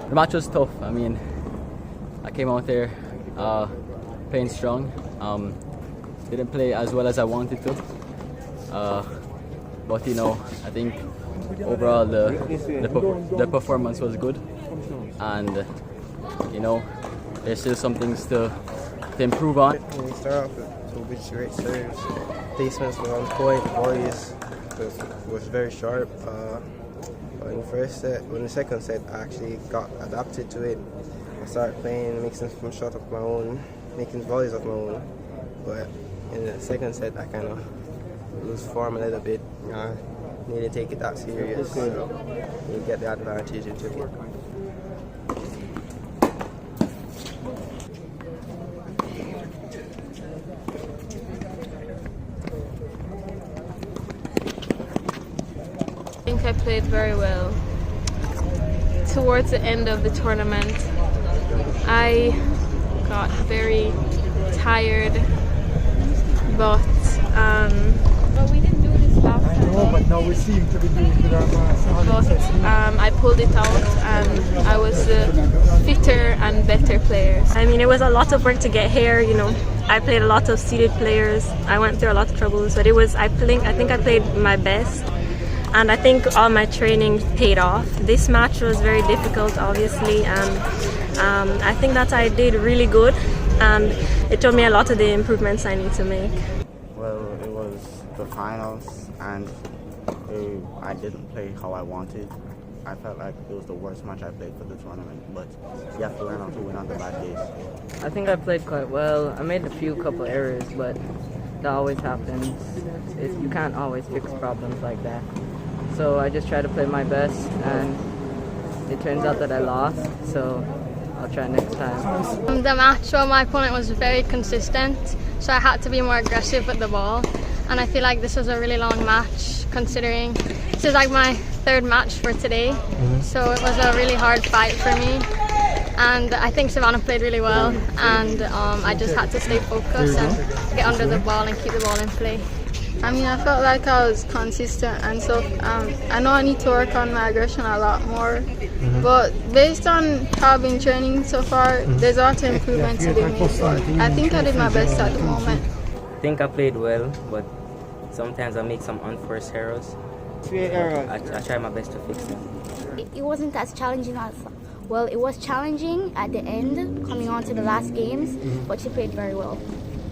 The match was tough. I mean, I came out there playing strong. Didn't play as well as I wanted to, but you know, I think overall the performance was good, and you know, there's still some things to improve on. We start off with two big straight serves. Placements were on point. Volleys was very sharp. In the first set, in the second set, I actually got adapted to it. I started playing, making some shots of my own, making volleys of my own. But in the second set, I kind of lose form a little bit. Need to take it that serious. So you get the advantage and took it. I think I played very well. Towards the end of the tournament, I got very tired, but we didn't do this last time. I know, but now we seem to be doing it with our But I pulled it out, and I was a fitter and better player. I mean, it was a lot of work to get here. You know, I played a lot of seeded players. I went through a lot of troubles, but it was. I think I played my best. And I think all my training paid off. This match was very difficult, obviously, and I think that I did really good, and it taught me a lot of the improvements I need to make. Well, it was the finals, and I didn't play how I wanted. I felt like it was the worst match I played for the tournament, but you have to learn how to win on the bad days. I think I played quite well. I made a couple errors, but that always happens. You can't always fix problems like that. So I just try to play my best, and it turns out that I lost, so I'll try next time. The match, well, my opponent was very consistent, so I had to be more aggressive with the ball, and I feel like this was a really long match considering this is like my third match for today, so it was a really hard fight for me, and I think Savannah played really well, and I just had to stay focused and get under the ball and keep the ball in play. I mean, I felt like I was consistent, and so I know I need to work on my aggression a lot more. But based on how I've been training so far, there's a lot of improvement to be made. But I think I did my best at the moment. I think I played well, but sometimes I make some unforced errors. I try my best to fix them. It wasn't as challenging as, well, it was challenging at the end, coming on to the last games, but she played very well.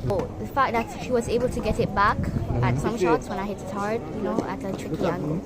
The fact that she was able to get it back at some shots when I hit it hard, you know, at a tricky angle.